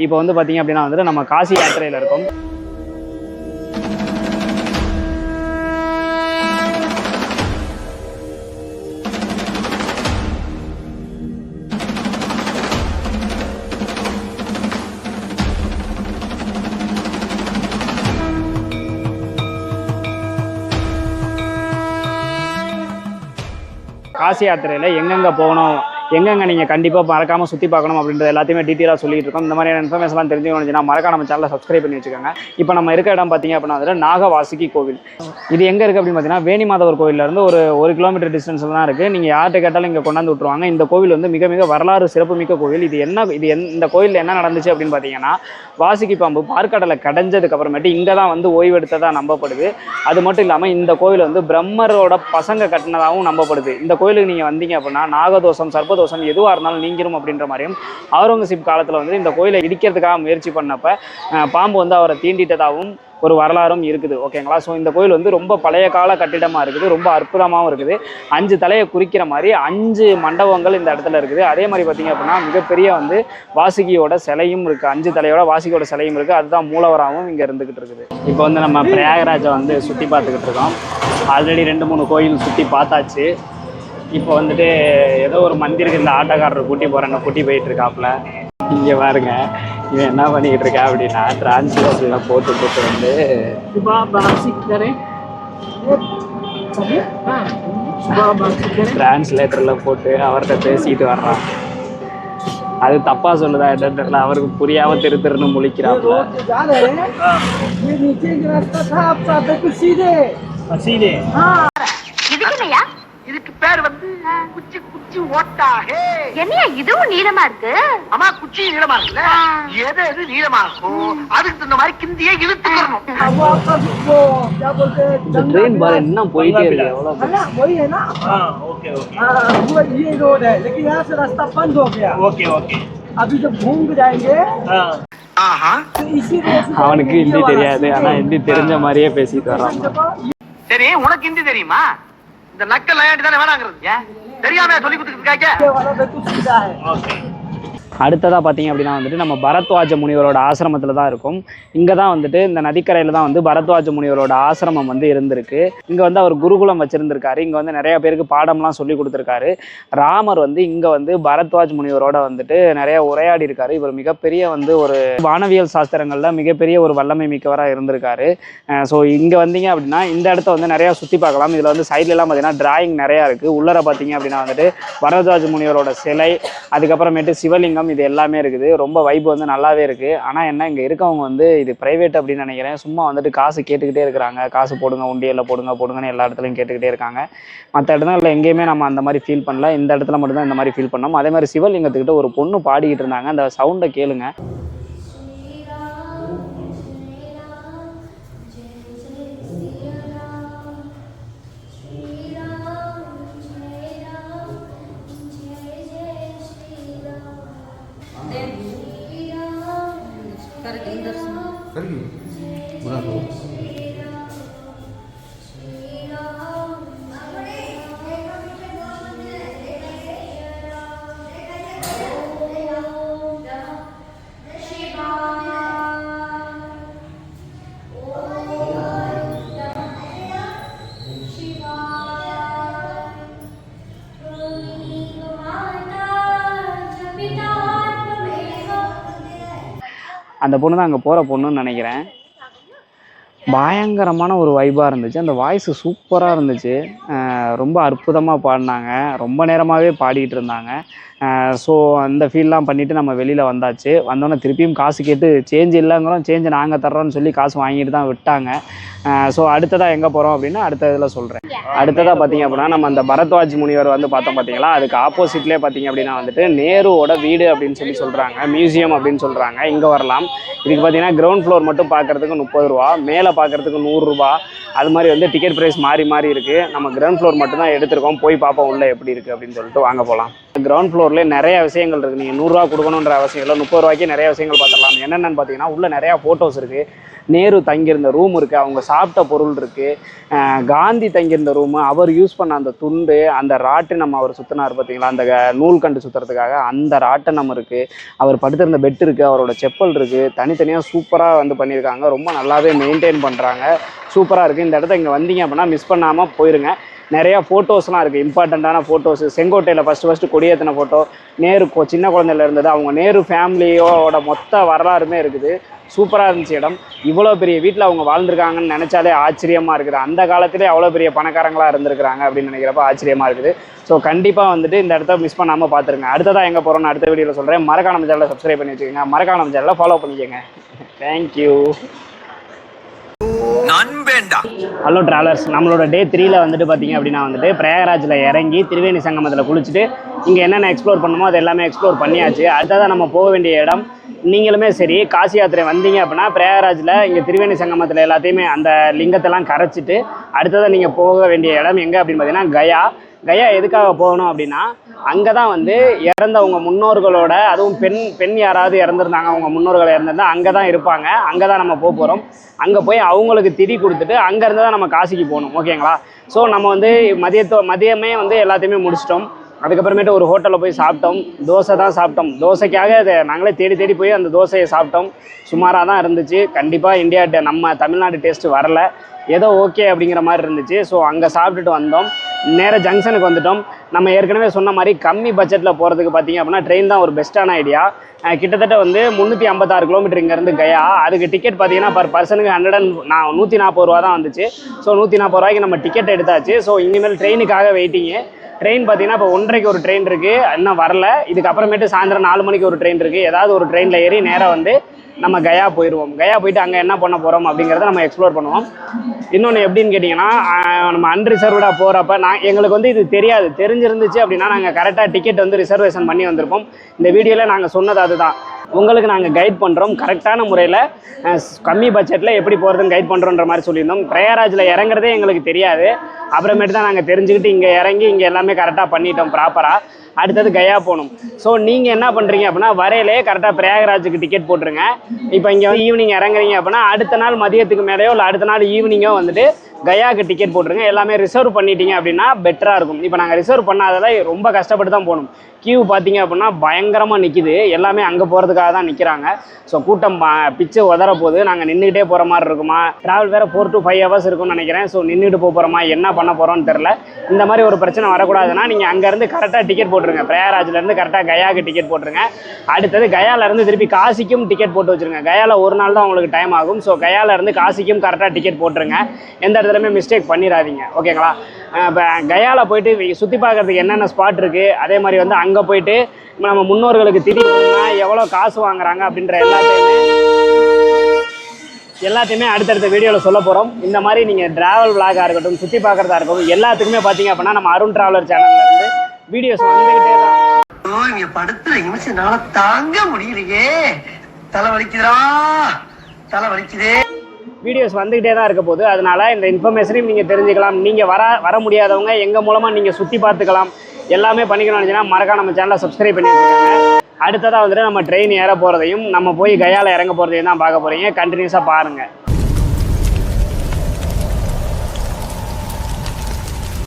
இப்போ வந்து பார்த்தீங்க அப்படின்னா வந்துட்டு நம்ம காசி யாத்திரையில் இருக்கோம். காசி யாத்திரையில் எங்கெங்கே போகணும், எங்கெங்கே நீங்கள் கண்டிப்பாக மறக்காமல் சுற்றி பார்க்கணும் அப்படின்றது எல்லாத்தையுமே டீட்டெயிலாக சொல்லிட்டு இருக்கோம். இந்த மாதிரியான இன்ஃபர்மேஷன்லாம் தெரிஞ்சுக்கணும்னா மறக்காம நம்ம சேனலை சப்ஸ்கிரைப் பண்ணி வச்சுக்கோங்க. இப்போ நம்ம இருக்க இடம் பார்த்தீங்க அப்படின்னா வந்துட்டு நாகவாசுகி கோவில். இது எங்கே இருக்குது அப்படின்னு பார்த்தீங்கன்னா வேணிமாதவர் கோவிலேருந்து ஒரு கிலோமீட்டர் டிஸ்டன்ஸில் தான் இருக்குது. நீங்கள் யார்கிட்ட கேட்டாலும் இங்கே கொண்டாந்து விட்ருவாங்க. இந்த கோவில் வந்து மிக மிக வரலாறு சிறப்புமிக்க கோவில். இந்த கோவிலில் என்ன நடந்துச்சு அப்படின்னு பார்த்தீங்கன்னா, வாசுகி பாம்பு பார்க்கடலை கடைஞ்சதுக்கு அப்புறமேட்டு இங்கே தான் வந்து ஓய்வெடுத்ததாக நம்பப்படுது. அது மட்டும் இல்லாமல் இந்த கோவில் வந்து பிரம்மரோட பசங்க கட்டினதாகவும் நம்பப்படுது. இந்த கோவிலுக்கு நீங்கள் வந்தீங்க அப்படின்னா நாகதோஷம், சர்ப்பதோஷம் எதுவாக இருந்தாலும் நீங்கிரும் அப்படின்ற மாதிரியும், அவுரங்கசீப் காலத்தில் வந்து இந்த கோயிலை இடிக்கிறதுக்காக முயற்சி பண்ணப்ப பாம்பு வந்து அவரை தீண்டிட்டதாகவும் ஒரு வரலாறும் இருக்குது. ஓகேங்களா? ஸோ இந்த கோயில் வந்து ரொம்ப பழைய கால கட்டிடமாக இருக்குது, ரொம்ப அற்புதமாகவும் இருக்குது. 5 தலையை குறிக்கிற மாதிரி 5 மண்டபங்கள் இந்த இடத்துல இருக்குது. அதே மாதிரி பார்த்தீங்க அப்படின்னா மிகப்பெரிய வந்து வாசுகியோட சிலையும் இருக்குது. 5 தலையோட வாசுகியோட சிலையும் இருக்குது. அதுதான் மூலவராகவும் இங்கே இருந்துக்கிட்டு இருக்குது. இப்போ வந்து நம்ம பிரயாகராஜை வந்து சுற்றி பார்த்துக்கிட்டு இருக்கோம். ஆல்ரெடி 2-3 கோயில் சுற்றி பார்த்தாச்சு. இப்போ வந்துட்டு ஏதோ ஒரு மந்திருக்கு இந்த ஆட்டோக்காரர் கூட்டி போயிட்டு இருக்காப்புல. இங்கே பாருங்க, இவன் என்ன பண்ணிக்கிட்டு இருக்கா அப்படின்னா டிரான்ஸ்லேஷன்ல போட்டு வந்து டிரான்ஸ்லேட்டர்ல போட்டு அவர்கிட்ட பேசிட்டு வர்றான். அது தப்பா சொல்லுதா என்னன்னு தெரியல, அவருக்கு புரியாம திருன்னு முழிக்கிறாப்புல. இதுக்கு பேர் வந்து குச்சி குச்சி ஓட்டாகே. என்ன இதுவும் நீளமா இருக்கு? ஆமா, குச்சி நீளமா இருக்குல்ல, எது நீளமா இருக்கும் அதுக்கு தகுந்த மாதிரி கிந்தியே இழுத்துக்கணும். இந்த ட்ரெயின் பாரு இன்னும் போயிட்டே இருக்கு. எவ்வளவு ओके ये रोड है, लेकिन यहाँ से रास्ता बंद हो गया. ओके अभी जब घूम जाएंगे. அவனுக்கு ஹிந்தி தெரியாது, ஆனா ஹிந்தி தெரிஞ்ச மாதிரியே பேசிட்டு வர்றான். சரி, உனக்கு ஹிந்தி தெரியுமா? இந்த நக்கல் நயாண்டி தானே வேணாங்கிறது தெரியாம சொல்லி கொடுத்துருக்காங்க. அடுத்ததாக பார்த்தீங்க அப்படின்னா வந்துட்டு நம்ம பரத்வாஜ முனிவரோட ஆசிரமத்தில் தான் இருக்கும். இங்கே தான் வந்துட்டு இந்த நதிக்கரையில் தான் வந்து பரத்வாஜ முனிவரோட ஆசிரமம் வந்து இருந்திருக்கு. இங்கே வந்து அவர் குருகுலம் வச்சுருந்துருக்காரு. இங்கே வந்து நிறையா பேருக்கு பாடம்லாம் சொல்லி கொடுத்துருக்காரு. ராமர் வந்து இங்கே வந்து பரத்வாஜ் முனிவரோட வந்துட்டு நிறையா உரையாடி இருக்காரு. இவர் மிகப்பெரிய வந்து ஒரு வானவியல் சாஸ்திரங்களில் மிகப்பெரிய ஒரு வல்லமை மிக்கவராக இருந்திருக்காரு. ஸோ இங்கே வந்தீங்க அப்படின்னா இந்த இடத்த வந்து நிறையா சுற்றி பார்க்கலாம். இதில் வந்து சைட்லலாம் பார்த்தீங்கன்னா டிராயிங் நிறையா இருக்குது. உள்ளர பார்த்தீங்க அப்படின்னா வந்துட்டு பரத்வாஜ் முனிவரோட சிலை, அதுக்கப்புறமேட்டு சிவலிங்கம், இது எல்லாமே இருக்குது. ரொம்ப வைப் வந்து நல்லாவே இருக்குது. ஆனால் என்ன, இங்கே இருக்கவங்க வந்து இது ப்ரைவேட் அப்படின்னு நினைக்கிறேன். சும்மா வந்துட்டு காசு கேட்டுக்கிட்டே இருக்கிறாங்க. காசு போடுங்க, உண்டியலில் போடுங்கன்னு எல்லா இடத்துலையும் கேட்டுக்கிட்டே இருக்காங்க. மற்ற இடத்துல எங்கேயுமே நம்ம அந்த மாதிரி ஃபீல் பண்ணல. இந்த இடத்துல மட்டும்தான் இந்த மாதிரி ஃபீல் பண்ணோம். அதே மாதிரி சிவலிங்கத்துக்கிட்ட ஒரு பொண்ணு பாடிக்கிட்டு இருந்தாங்க. அந்த சவுண்டை கேளுங்க. அந்த பொண்ணு தான் அங்கே போகிற பொண்ணுன்னு நினைக்கிறேன். பயங்கரமான ஒரு வைபாக இருந்துச்சு. அந்த வாய்ஸு சூப்பராக இருந்துச்சு. ரொம்ப அற்புதமாக பாடினாங்க. ரொம்ப நேரமாகவே பாடிட்டு இருந்தாங்க. ஸோ அந்த ஃபீல்லாம் பண்ணிவிட்டு நம்ம வெளியில் வந்தாச்சு. வந்தோன்னே திருப்பியும் காசு கேட்டு சேஞ்ச் இல்லைங்கிறோம், சேஞ்சை நாங்கள் தர்றோன்னு சொல்லி காசு வாங்கிட்டு தான் விட்டாங்க. ஸோ அடுத்ததாக எங்கே போகிறோம் அப்படின்னா அடுத்த இதில் சொல்கிறேன். அடுத்ததாக பார்த்தீங்க அப்படின்னா நம்ம அந்த பரத்வாஜ் முனிவர் வந்து பார்த்தோம் பார்த்தீங்களா, அதுக்கு ஆப்போசிட்லேயே பார்த்தீங்க அப்படின்னா வந்துட்டு நேருவோட வீடு அப்படின்னு சொல்லி சொல்கிறாங்க, மியூசியம் அப்படின்னு சொல்கிறாங்க. இங்கே வரலாம். இதுக்கு பார்த்தீங்கன்னா கிரவுண்ட் ஃப்ளோர் மட்டும் பார்க்குறதுக்கு 30 ரூபா, மேலே பார்க்குறதுக்கு 100 ரூபா, அது மாதிரி வந்து டிக்கெட் ப்ரைஸ் மாறி இருக்குது. நம்ம கிரவுண்ட் ஃப்ளோர் மட்டும் தான் எடுத்திருக்கோம். போய் பார்ப்போம் உள்ளே எப்படி இருக்குது அப்படின்னு சொல்லிட்டு வாங்க போகலாம். கிரவுண்ட் ஃப்ளோர்லேயே நிறைய விஷயங்கள் இருக்குது. நீங்கள் 100 ரூபா கொடுக்கணுன்ற அவசியம் இல்லை, 30 ரூபாய்க்கு நிறைய விஷயங்கள் பார்த்துடலாம். என்னென்னு பார்த்தீங்கன்னா உள்ளே நிறையா ஃபோட்டோஸ் இருக்குது. நேரு தங்கியிருந்த ரூம் இருக்குது, அவங்க சாப்பிட்ட பொருள் இருக்குது, காந்தி தங்கியிருந்த ரூமு, அவர் யூஸ் பண்ண அந்த துண்டு, அந்த ராட்டினம் அவர் சுற்றினார் பார்த்தீங்களா, அந்த நூல்கண்டு சுற்றுறதுக்காக அந்த ராட்டினம் இருக்குது, அவர் படுத்திருந்த பெட் இருக்குது, அவரோட செப்பல் இருக்குது, தனித்தனியாக சூப்பராக வந்து பண்ணியிருக்காங்க. ரொம்ப நல்லாவே மெயின்டைன் பண்ணுறாங்க, சூப்பராக இருக்குது. இந்த இடத்த இங்கே வந்தீங்க அப்படின்னா மிஸ் பண்ணாமல் போயிருங்க. நிறையா ஃபோட்டோஸ்லாம் இருக்குது, இம்பார்ட்டண்ட்டான ஃபோட்டோஸு. செங்கோட்டையில் ஃபஸ்ட்டு கொடியேற்றின ஃபோட்டோ, நேரு சின்ன குழந்தையில இருந்தது, அவங்க நேரு ஃபேமிலியோட மொத்த வரலாறுமே இருக்குது. சூப்பராக இருந்துச்சு இடம். இவ்வளோ பெரிய வீட்டில் அவங்க வாழ்ந்துருக்காங்கன்னு நினச்சாலே ஆச்சரியமாக இருக்குது. அந்த காலத்திலே அவ்வளோ பெரிய பணக்காரங்களாக இருந்திருக்கிறாங்க அப்படின்னு நினைக்கிறப்ப ஆச்சரியமாக இருக்குது. ஸோ கண்டிப்பாக வந்துட்டு இந்த இடத்த மிஸ் பண்ணாமல் பார்த்துருங்க. அடுத்ததாக எங்கே போகிறோன்னு அடுத்த வீடியோவில் சொல்கிறேன். மறக்காம நம்ம சேனலை சப்ஸ்கிரைப் பண்ணி வச்சுக்கோங்க, மறக்காம நம்ம சேனலை ஃபாலோ பண்ணிக்கோங்க. தேங்க்யூ. ஹலோ ட்ராவலர்ஸ், நம்மளோட டே 3ல் வந்துட்டு பார்த்தீங்க அப்படின்னா வந்துட்டு பிரயாகராஜில் இறங்கி திரிவேணி சங்கமத்தில் குளிச்சுட்டு இங்கே என்னென்ன எக்ஸ்ப்ளோர் பண்ணணுமோ அது எல்லாமே எக்ஸ்ப்ளோர் பண்ணியாச்சு. அடுத்ததான் நம்ம போக வேண்டிய இடம், நீங்களுமே சரி காசி யாத்திரை வந்தீங்க அப்படின்னா பிரயாகராஜில் இங்கே திரிவேணி சங்கமத்தில் எல்லாத்தையுமே அந்த லிங்கத்தெல்லாம் கரைச்சிட்டு அடுத்ததாக நீங்கள் போக வேண்டிய இடம் எங்கே அப்படின்னு பார்த்தீங்கன்னா கயா. கயா எதுக்காக போகணும் அப்படின்னா அங்கே தான் வந்து இறந்தவங்க முன்னோர்களோட, அதுவும் பெண் யாராவது இறந்துருந்தாங்க, அவங்க முன்னோர்கள் இறந்துருந்தா அங்கே தான் இருப்பாங்க. அங்கே தான் நம்ம போக போகிறோம். அங்கே போய் அவங்களுக்கு திதி கொடுத்துட்டு அங்கேருந்து தான் நம்ம காசிக்கு போகணும். ஓகேங்களா? ஸோ நம்ம வந்து மதியமே வந்து எல்லாத்தையுமே முடிச்சிட்டோம். அதுக்கப்புறமேட்டு ஒரு ஹோட்டலில் போய் சாப்பிட்டோம். தோசை தான் சாப்பிட்டோம். தோசைக்காக நாங்களே தேடி போய் அந்த தோசையை சாப்பிட்டோம். சுமாராக தான் இருந்துச்சு. கண்டிப்பாக நம்ம தமிழ்நாடு டேஸ்ட்டு வரல, ஏதோ ஓகே அப்படிங்கிற மாதிரி இருந்துச்சு. ஸோ அங்கே சாப்பிட்டுட்டு வந்தோம். நேராக ஜங்ஷனுக்கு வந்துட்டோம். நம்ம ஏற்கனவே சொன்ன மாதிரி கம்மி பட்ஜெட்டில் போகிறதுக்கு பார்த்தீங்க அப்படின்னா ட்ரெயின் தான் ஒரு பெஸ்ட்டான ஐடியா. கிட்டத்தட்ட வந்து 356 கிலோமீட்டர் இங்கேருந்து கயா. அதுக்கு டிக்கெட் பார்த்தீங்கன்னா பர் பர்சனுக்கு 140 ரூபா தான் வந்துச்சு. ஸோ 140 ரூபாய்க்கு நம்ம டிக்கெட் எடுத்தாச்சு. ஸோ இனிமேல் ட்ரெயினுக்காக வெயிட்டிங்கு. ட்ரெயின் பார்த்தீங்கன்னா இப்போ 1:30க்கு ஒரு ட்ரெயின் இருக்குது, இன்னும் வரல. இதுக்கப்புறமேட்டு சாயந்தரம் 4 மணிக்கு ஒரு ட்ரெயின் இருக்குது. ஏதாவது ஒரு ட்ரெயினில் ஏறி நேராக வந்து நம்ம கயா போயிடுவோம். கயா போயிட்டு அங்கே என்ன பண்ண போகிறோம் அப்படிங்கிறத நம்ம எக்ஸ்ப்ளோர் பண்ணுவோம். இன்னொன்று எப்படின்னு கேட்டிங்கன்னா, நம்ம அன்ரிசர்வ்டாக போகிறப்ப எங்களுக்கு வந்து இது தெரிஞ்சிருந்துச்சு அப்படின்னா நாங்கள் கரெக்டாக டிக்கெட் வந்து ரிசர்வேஷன் பண்ணி வந்திருப்போம். இந்த வீடியோவில் நாங்கள் சொன்னது அதுதான். உங்களுக்கு நாங்கள் கைட் பண்ணுறோம், கரெக்டான முறையில் கம்மி பட்ஜெட்டில் எப்படி போகிறதுன்னு கைட் பண்ணுறோன்ற மாதிரி சொல்லியிருந்தோம். பிரயாகராஜில் இறங்குறதே எங்களுக்கு தெரியாது. அப்புறமேட்டு தான் நாங்கள் தெரிஞ்சுக்கிட்டு இங்கே இறங்கி இங்கே எல்லாமே கரெக்டாக பண்ணிட்டோம் ப்ராப்பராக. அடுத்தது கயா போகணும். ஸோ நீங்கள் என்ன பண்ணுறீங்க அப்படின்னா வரையிலே கரெக்டாக பிரயாகராஜுக்கு டிக்கெட் போட்டுருங்க. இப்போ இங்கே வந்து ஈவினிங் இறங்குறீங்க அப்படின்னா அடுத்த நாள் மதியத்துக்கு மேலேயோ இல்லை அடுத்த நாள் ஈவினிங்கோ வந்துட்டு கயாவுக்கு டிக்கெட் போட்டுருங்க. எல்லாமே ரிசர்வ் பண்ணிட்டீங்க அப்படின்னா பெட்டராக இருக்கும். இப்போ நாங்கள் ரிசர்வ் பண்ணாததால் ரொம்ப கஷ்டப்பட்டு தான் போகணும். கியூ பார்த்தீங்க அப்படின்னா பயங்கரமாக நிற்கிது. எல்லாமே அங்கே போகிறதுக்காக தான் நிற்கிறாங்க. ஸோ கூட்டம் பிச்சு உதற போது நாங்கள் நின்றுக்கிட்டே போகிற மாதிரி இருக்குமா, ட்ராவல் வேறு 4 to 5 ஹவர்ஸ் இருக்கும்னு நினைக்கிறேன். ஸோ நின்றுட்டு போகிறோமா, என்ன பண்ண போகிறோன்னு தெரில. இந்த மாதிரி ஒரு பிரச்சனை வரக்கூடாதுன்னா நீங்கள் அங்கேருந்து கரெக்டாக டிக்கெட் போட்டுருங்க. பிரயாகராஜிலேருந்து கரெக்டாக கயாவுக்கு டிக்கெட் போட்டுருங்க. அடுத்தது கயாவிலேருந்து திருப்பி காசிக்கும் டிக்கெட் போட்டு வச்சுருங்க. கயாவில் ஒரு நாள் தான் உங்களுக்கு டைம் ஆகும். ஸோ கயாவிலேருந்து காசிக்கும் கரெக்டாக டிக்கெட் போட்டுருங்க. எந்த இடத்துலையுமே மிஸ்டேக் பண்ணிடாதீங்க. ஓகேங்களா? இப்போ கயாவில் போயிட்டு சுற்றி பார்க்குறதுக்கு என்னென்ன ஸ்பாட் இருக்குது, அதே மாதிரி வந்து அங்கே போயிட்டு நம்ம முன்னோர்களுக்கு திதி பண்ணா எவ்வளோ காசு வாங்குறாங்க அப்படின்ற எல்லாத்தையுமே அடுத்தடுத்த வீடியோவில் சொல்ல போகிறோம். இந்த மாதிரி நீங்கள் ட்ராவல் விளாகாக இருக்கட்டும், சுற்றி பார்க்குறதா இருக்கட்டும், எல்லாத்துக்குமே பார்த்தீங்க அப்படின்னா நம்ம அருண் ட்ராவலர் சேனல்லேருந்து வீடியோஸ் வந்துக்கிட்டே தான். இங்க படுத்துற நிமிஷம்னால தாங்க முடியலையே, தலை வலிக்குதே. வீடியோஸ் வந்துக்கிட்டே தான் இருக்க போகுது. அதனால் இந்த இன்ஃபர்மேஷனையும் நீங்கள் தெரிஞ்சுக்கலாம். நீங்கள் வர முடியாதவங்க எங்கள் மூலமாக நீங்கள் சுற்றி பார்த்துக்கலாம், எல்லாமே பண்ணிக்கணும்னு நினச்சிங்கன்னா மறக்காம நம்ம சேனலை சப்ஸ்கிரைப் பண்ணி வச்சுக்கோங்க. அடுத்ததாக வந்துட்டு நம்ம ட்ரெயின் ஏற போகிறதையும் நம்ம போய் கயாவில் இறங்க போகிறதையும் தான் பார்க்க போகிறீங்க. கண்டினியூஸாக பாருங்கள்.